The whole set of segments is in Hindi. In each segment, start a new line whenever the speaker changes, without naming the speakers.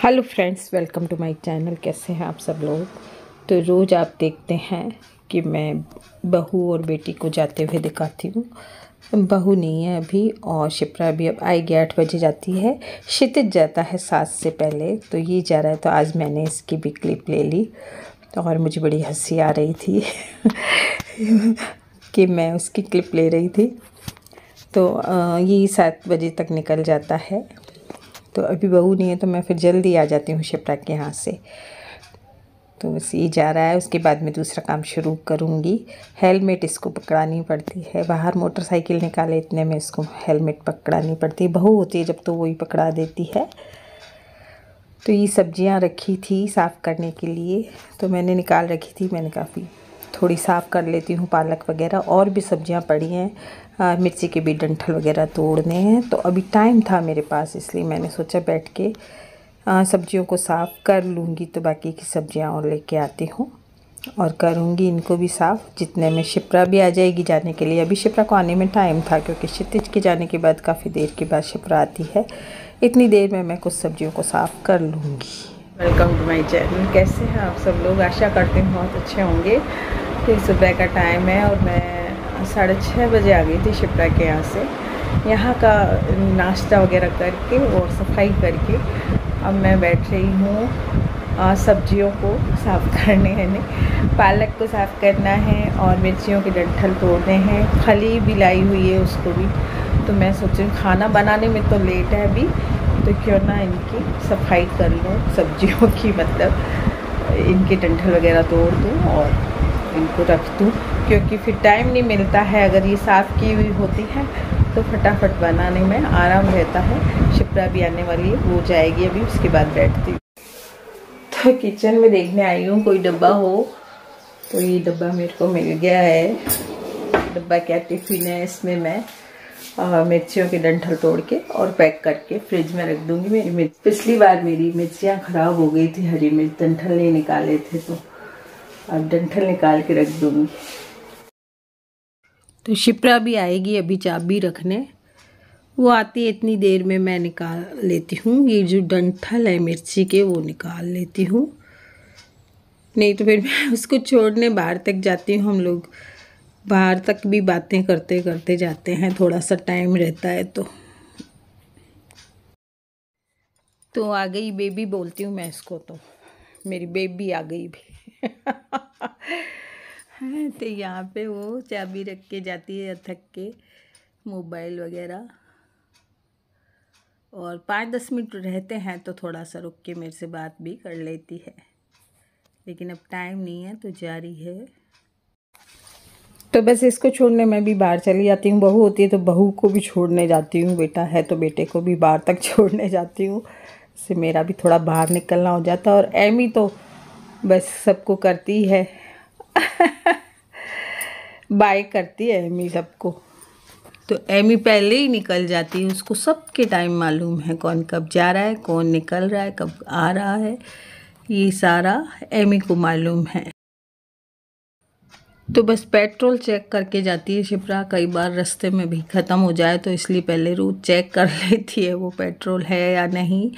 Hello friends, welcome to my channel. कैसे हैं आप सब लोग। तो रोज़ आप देखते हैं कि मैं बहू और बेटी को जाते हुए दिखाती हूँ। बहू नहीं है अभी और शिप्रा भी अब आएगी, 8 बजे जाती है। क्षितिज जाता है 7 से पहले, तो ये जा रहा है। तो आज मैंने इसकी भी क्लिप ले ली और मुझे बड़ी हंसी आ रही थी कि मैं उसकी क्लिप ले रही थी। तो ये 7 बजे तक निकल जाता है। तो अभी बहू नहीं है तो मैं फिर जल्दी आ जाती हूँ शिप्रा के यहाँ से। तो बस ये जा रहा है, उसके बाद मैं दूसरा काम शुरू करूँगी। हेलमेट इसको पकड़ानी पड़ती है, बाहर मोटरसाइकिल निकाले इतने में इसको हेलमेट पकड़ानी पड़ती है। बहू होती है जब तो वही पकड़ा देती है। तो ये सब्जियाँ रखी थी साफ़ करने के लिए, तो मैंने निकाल रखी थी। मैंने काफ़ी थोड़ी साफ़ कर लेती हूँ, पालक वगैरह और भी सब्जियाँ पड़ी हैं। मिर्ची के भी डंठल वगैरह तोड़ने हैं। तो अभी टाइम था मेरे पास, इसलिए मैंने सोचा बैठ के सब्जियों को साफ़ कर लूँगी। तो बाकी की सब्जियाँ और लेके आती हूँ और करूँगी इनको भी साफ़। जितने में शिप्रा भी आ जाएगी जाने के लिए। अभी शिप्रा को आने में टाइम था क्योंकि क्षितिज के जाने के बाद काफ़ी देर के बाद शिप्रा आती है। इतनी देर में मैं कुछ सब्जियों को साफ़ कर लूँगी। Welcome to my channel. कैसे हैं आप सब लोग। आशा करती हूँ बहुत अच्छे होंगे। तो सुबह का टाइम है और मैं 6:30 बजे आ गई थी शिप्रा के यहाँ से। यहाँ का नाश्ता वगैरह करके और सफाई करके अब मैं बैठ रही हूँ सब्जियों को साफ़ करने हैं। पालक को साफ़ करना है और मिर्चियों के डंठल तोड़ने हैं। खली भी लाई हुई है उसको भी। तो मैं सोच रही हूँ खाना बनाने में तो लेट है अभी, तो क्यों ना इनकी सफाई कर लूँ सब्जियों की, मतलब इनके डंठल वगैरह तोड़ दूँ और इनको रख दूँ, क्योंकि फिर टाइम नहीं मिलता है। अगर ये साफ़ की हुई होती है तो फटाफट बनाने में आराम रहता है। शिप्रा भी आने वाली है, वो जाएगी अभी, उसके बाद बैठती हूँ। तो किचन में देखने आई हूँ कोई डब्बा हो। तो ये डब्बा मेरे को मिल गया है। डब्बा क्या, टिफ़िन है। इसमें मैं मिर्चियों के डंठल तोड़ के और पैक करके फ्रिज में रख दूंगी। मेरी मिर्च, पिछली बार मेरी मिर्चियाँ ख़राब हो गई थी, हरी मिर्च डंठल नहीं निकाले थे, तो अब डंठल निकाल के रख दूंगी। तो शिप्रा भी आएगी अभी चाबी रखने। वो आती है इतनी देर में मैं निकाल लेती हूँ। ये जो डंठल है मिर्ची के वो निकाल लेती हूँ, नहीं तो फिर मैं उसको छोड़ने बाहर तक जाती हूँ। हम लोग बाहर तक भी बातें करते करते जाते हैं, थोड़ा सा टाइम रहता है। तो आ गई बेबी बोलती हूँ मैं इसको, तो मेरी बेबी आ गई भी तो यहाँ पे वो चाबी रख के जाती है थक के, मोबाइल वगैरह। और 5-10 मिनट रहते हैं तो थोड़ा सा रुक के मेरे से बात भी कर लेती है, लेकिन अब टाइम नहीं है तो जा रही है। तो बस इसको छोड़ने मैं भी बाहर चली जाती हूँ। बहू होती है तो बहू को भी छोड़ने जाती हूँ, बेटा है तो बेटे को भी बाहर तक छोड़ने जाती हूँ। इससे मेरा भी थोड़ा बाहर निकलना हो जाता है। और एमी तो बस सबको करती है बाय करती है एमी सबको। तो एमी पहले ही निकल जाती है, उसको सबके टाइम मालूम है, कौन कब जा रहा है, कौन निकल रहा है, कब आ रहा है, ये सारा एमी को मालूम है। तो बस पेट्रोल चेक करके जाती है शिप्रा। कई बार रास्ते में भी ख़त्म हो जाए तो इसलिए पहले रूट चेक कर लेती है वो पेट्रोल है या नहीं।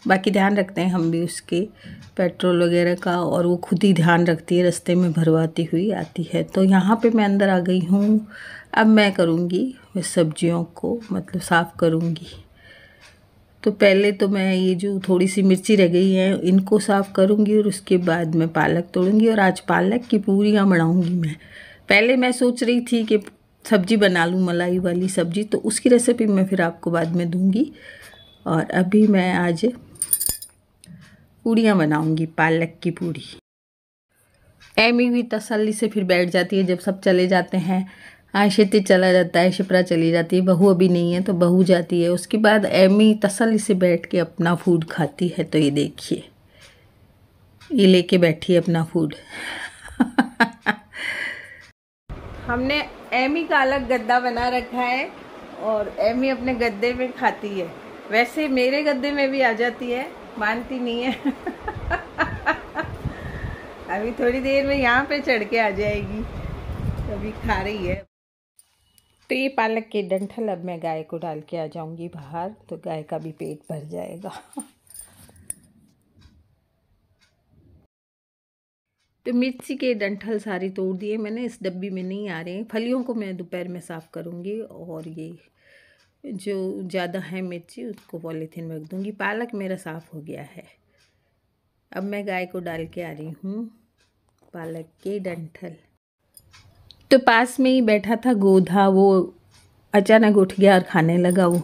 बाकी ध्यान रखते हैं हम भी उसके पेट्रोल वगैरह का, और वो खुद ही ध्यान रखती है, रास्ते में भरवाती हुई आती है। तो यहाँ पे मैं अंदर आ गई हूँ। अब मैं करूँगी सब्जियों को, मतलब साफ़ करूँगी। तो पहले तो मैं ये जो थोड़ी सी मिर्ची रह गई है इनको साफ़ करूँगी और उसके बाद मैं पालक तोड़ूँगी। और आज पालक की पूरियाँ बनाऊँगी मैं। पहले मैं सोच रही थी कि सब्जी बना लूँ, मलाई वाली सब्जी, तो उसकी रेसिपी मैं फिर आपको बाद में दूँगी। और अभी मैं आज पूड़ियाँ बनाऊँगी, पालक की पूड़ी। एमी भी तसल्ली से फिर बैठ जाती है जब सब चले जाते हैं। क्षितिज चला जाता है, शिप्रा चली जाती है, बहू अभी नहीं है तो बहू जाती है। उसके बाद एमी तसल्ली से बैठ के अपना फूड खाती है। तो ये देखिए, ये लेके बैठी है अपना फूड हमने एमी का अलग गद्दा बना रखा है और एमी अपने गद्दे में खाती है। वैसे मेरे गद्दे में भी आ जाती है, मानती नहीं है अभी थोड़ी देर में यहाँ पे चढ़ के आ जाएगी, अभी खा रही है। तो ये पालक के डंठल अब मैं गाय को डाल के आ जाऊंगी बाहर, तो गाय का भी पेट भर जाएगा तो मिर्ची के डंठल सारी तोड़ दिए मैंने, इस डब्बी में नहीं आ रहे हैं। फलियों को मैं दोपहर में साफ़ करूँगी और ये जो ज़्यादा है मिर्ची उसको पॉलीथीन में रख दूँगी। पालक मेरा साफ़ हो गया है। अब मैं गाय को डाल के आ रही हूँ पालक के डंठल। तो पास में ही बैठा था गोधा, वो अचानक उठ गया और खाने लगा वो।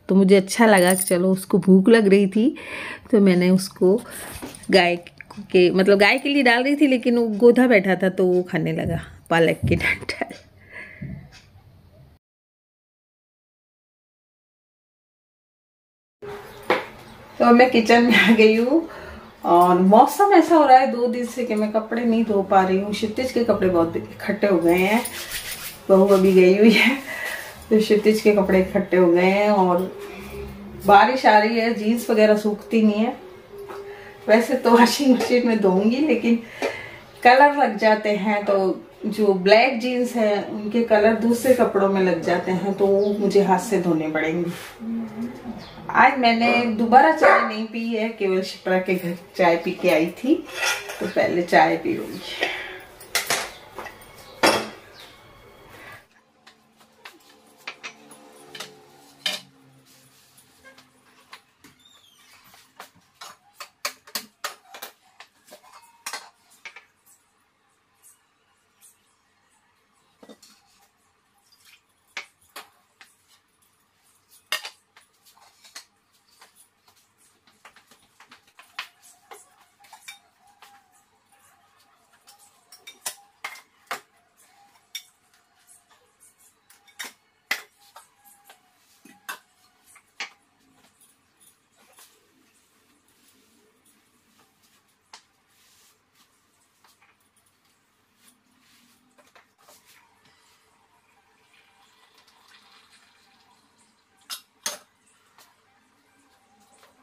तो मुझे अच्छा लगा कि चलो उसको भूख लग रही थी तो मैंने उसको गाय के लिए डाल रही थी, लेकिन वो गोधा बैठा था तो वो खाने लगा पालक के डंठल। तो मैं किचन में आ गई हूँ और मौसम ऐसा हो रहा है 2 दिन से कि मैं कपड़े नहीं धो पा रही हूँ। क्षितिज के कपड़े बहुत इकट्ठे हो गए हैं। बहू अभी गई हुई है तो क्षितिज के कपड़े इकट्ठे हो गए हैं और बारिश आ रही है, जीन्स वगैरह सूखती नहीं है। वैसे तो वॉशिंग मशीन में धोऊंगी लेकिन कलर लग जाते हैं, तो जो ब्लैक जीन्स है उनके कलर दूसरे कपड़ों में लग जाते हैं तो वो मुझे हाथ से धोने पड़ेंगे। आज मैंने दोबारा चाय नहीं पी है, केवल शिप्रा के घर चाय पी के आई थी तो पहले चाय पीऊंगी।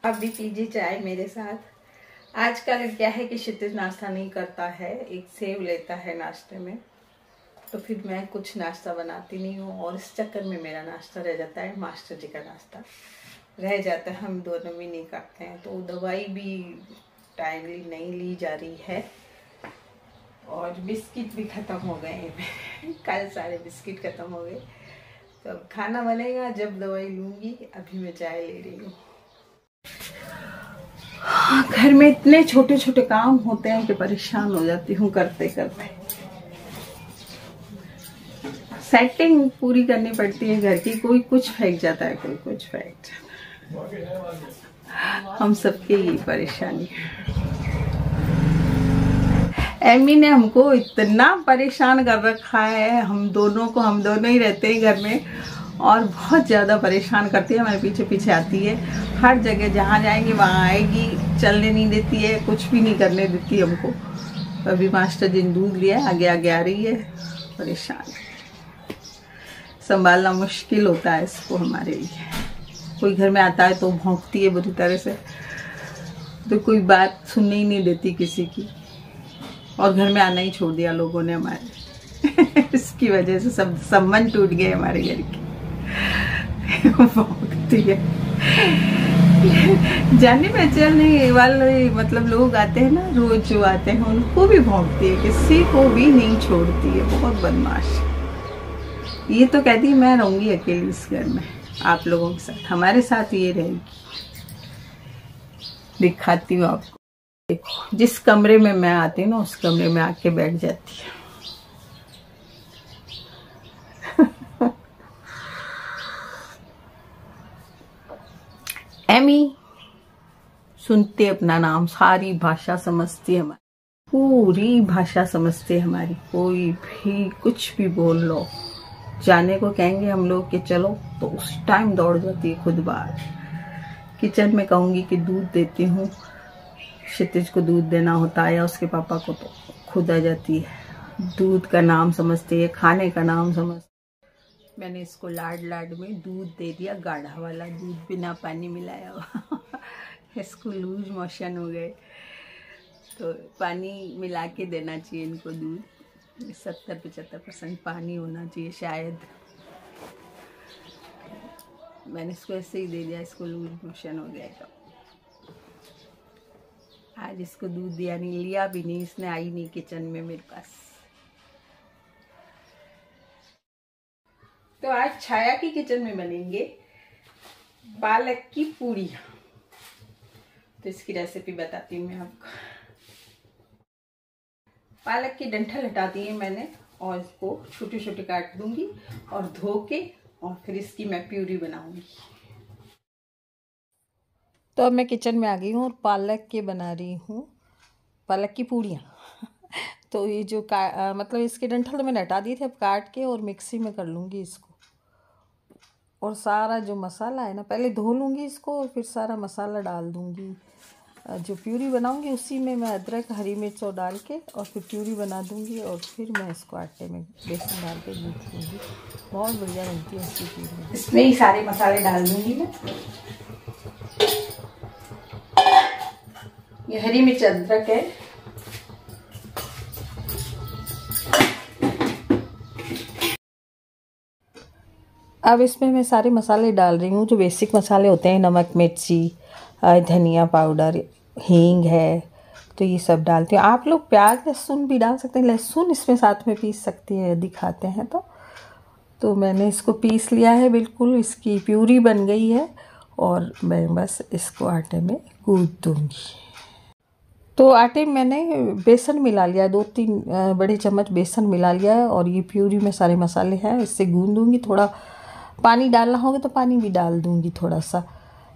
अब भी पीजिए चाय मेरे साथ। आजकल क्या है कि क्षितिज नाश्ता नहीं करता है, एक सेव लेता है नाश्ते में, तो फिर मैं कुछ नाश्ता बनाती नहीं हूँ और इस चक्कर में मेरा नाश्ता रह जाता है, मास्टर जी का नाश्ता रह जाता है। हम दोनों भी नहीं खाते हैं तो दवाई भी टाइमली नहीं ली जा रही है और बिस्किट भी ख़त्म हो गए हैं कल सारे बिस्किट ख़त्म हो गए। तो अब खाना बनेगा जब दवाई लूँगी। अभी मैं चाय ले रही हूँ। घर में इतने छोटे छोटे काम होते हैं कि परेशान हो जाती हूँ करते करते। सेटिंग पूरी करनी पड़ती है घर की, कोई कुछ फेंक जाता है, कोई कुछ फेंक जाता है। हम सबके ये परेशानी है। एमी ने हमको इतना परेशान कर रखा है, हम दोनों ही रहते हैं घर में और बहुत ज़्यादा परेशान करती है। हमारे पीछे पीछे आती है, हर जगह जहाँ जाएंगी वहाँ आएगी, चलने नहीं देती है, कुछ भी नहीं करने देती हमको। तो अभी मास्टर जी ने दूध लिया, आगे आगे आ रही है, परेशान। संभालना मुश्किल होता है इसको हमारे लिए। कोई घर में आता है तो भौंकती है बुरी तरह से, तो कोई बात सुनने ही नहीं देती किसी की, और घर में आना ही छोड़ दिया लोगों ने हमारे इसकी वजह से सब संबंध टूट गए हमारे घर के। भौंकती है, जाने पहचाने वाले मतलब लोग आते हैं ना, रोज जो आते हैं उनको भी भौंकती है, किसी को भी नहीं छोड़ती है, बहुत बदमाश। ये तो कहती है मैं रहूंगी अकेली इस घर में आप लोगों के साथ, हमारे साथ ये रहेगी। दिखाती हूँ आपको, देखो जिस कमरे में मैं आती हूँ ना उस कमरे में आके बैठ जाती है। एमी सुनते अपना नाम, सारी भाषा समझती है हमारी, पूरी भाषा समझती है हमारी। कोई भी कुछ भी बोल लो, जाने को कहेंगे हम लोग कि चलो तो उस टाइम दौड़ जाती है खुद बाहर। किचन में कहूंगी कि दूध देती हूँ, क्षितिज को दूध देना होता है या उसके पापा को, तो खुद आ जाती है। दूध का नाम समझती है, खाने का नाम समझती है। मैंने इसको लाड लाड में दूध दे दिया, गाढ़ा वाला दूध बिना पानी मिलाया हुआ इसको लूज मोशन हो गए, तो पानी मिला के देना चाहिए इनको दूध। 70-75% पानी होना चाहिए शायद। मैंने इसको ऐसे ही दे दिया, इसको लूज मोशन हो गया। तो आज इसको दूध दिया नहीं, लिया भी नहीं, इसने आई नहीं किचन में मेरे पास। तो आज छाया की किचन में बनेंगे पालक की पूड़ियाँ। तो इसकी रेसिपी बताती हूँ मैं आपको। पालक की डंठल हटा दी है मैंने और इसको छोटे छोटे काट दूंगी और धो के और फिर इसकी मैं प्यूरी बनाऊंगी। तो अब मैं किचन में आ गई हूँ और पालक के बना रही हूँ पालक की पूड़ियाँ। तो ये जो मतलब इसके डंठल तो मैंने हटा दिए थे, अब काट के और मिक्सी में कर लूँगी इसको। और सारा जो मसाला है ना, पहले धो लूँगी इसको और फिर सारा मसाला डाल दूँगी। जो प्यूरी बनाऊँगी उसी में मैं अदरक हरी मिर्च और डाल के और फिर प्यूरी बना दूँगी और फिर मैं इसको आटे में बेसन डाल के गूँथ लूँगी। बहुत बढ़िया बनती है इसकी प्यूरी। इसमें ही सारे मसाले डाल दूँगी मैं। ये हरी मिर्च अदरक है, अब इसमें मैं सारे मसाले डाल रही हूँ जो बेसिक मसाले होते हैं, नमक मिर्ची धनिया पाउडर हींग है, तो ये सब डालती हूँ। आप लोग प्याज लहसुन भी डाल सकते हैं, लहसुन इसमें साथ में पीस सकती है यदि खाते हैं तो मैंने इसको पीस लिया है बिल्कुल। इसकी प्यूरी बन गई है और मैं बस इसको आटे में गूँथ दूँगी। तो आटे में मैंने बेसन मिला लिया, 2-3 बड़े चम्मच बेसन मिला लिया है और ये प्यूरी में सारे मसाले हैं, इससे गूँध दूँगी। थोड़ा पानी डालना होगा तो पानी भी डाल दूँगी थोड़ा सा,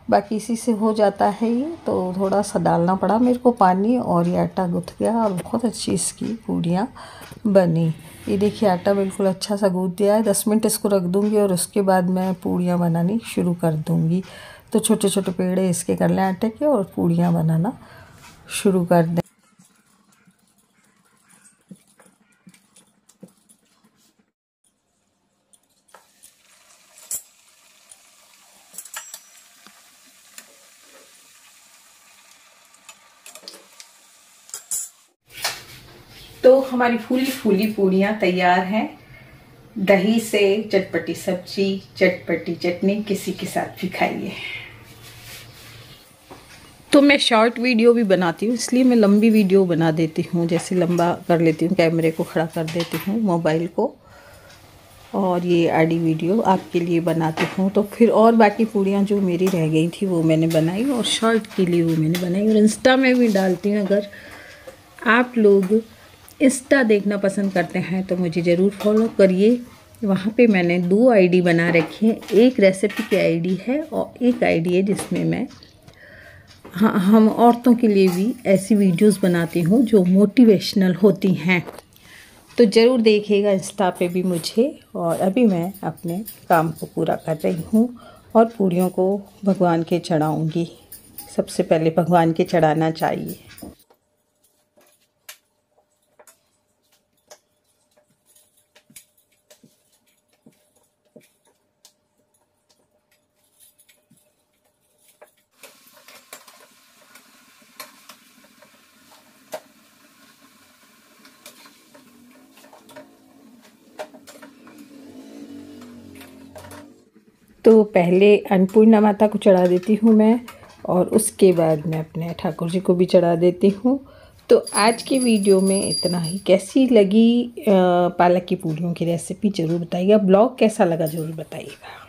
बाकी इसी से हो जाता है ये। तो थोड़ा सा डालना पड़ा मेरे को पानी और ये आटा गूँथ गया और बहुत अच्छी इसकी पूड़ियाँ बनी। ये देखिए आटा बिल्कुल अच्छा सा गूँथ दिया है। 10 मिनट इसको रख दूँगी और उसके बाद मैं पूड़ियाँ बनानी शुरू कर दूँगी। तो छोटे छोटे पेड़े इसके कर लें आटे के और पूड़ियाँ बनाना शुरू कर दें। तो हमारी फूली फूली पूड़ियाँ तैयार हैं। दही से चटपटी सब्जी, चटपटी चटनी, किसी के साथ भी खाइए। तो मैं शॉर्ट वीडियो भी बनाती हूँ, इसलिए मैं लंबी वीडियो बना देती हूँ। जैसे लंबा कर लेती हूँ, कैमरे को खड़ा कर देती हूँ मोबाइल को, और ये आडी वीडियो आपके लिए बनाती हूँ। तो फिर और बाकी पूड़ियाँ जो मेरी रह गई थी वो मैंने बनाई और शॉर्ट के लिए वो मैंने बनाई और इंस्टा में भी डालती हूँ। अगर आप लोग इंस्टा देखना पसंद करते हैं तो मुझे ज़रूर फॉलो करिए। वहाँ पे मैंने 2 आईडी बना रखी हैं, एक रेसिपी की आईडी है और एक आईडी है जिसमें मैं हम औरतों के लिए भी ऐसी वीडियोस बनाती हूँ जो मोटिवेशनल होती हैं। तो ज़रूर देखिएगा इंस्टा पे भी मुझे। और अभी मैं अपने काम को पूरा कर रही हूँ और पूड़ियों को भगवान के चढ़ाऊँगी। सबसे पहले भगवान के चढ़ाना चाहिए। तो पहले अन्नपूर्णा माता को चढ़ा देती हूँ मैं और उसके बाद मैं अपने ठाकुर जी को भी चढ़ा देती हूँ। तो आज की वीडियो में इतना ही। कैसी लगी पालक की पूड़ियों की रेसिपी ज़रूर बताइएगा। ब्लॉग कैसा लगा ज़रूर बताइएगा।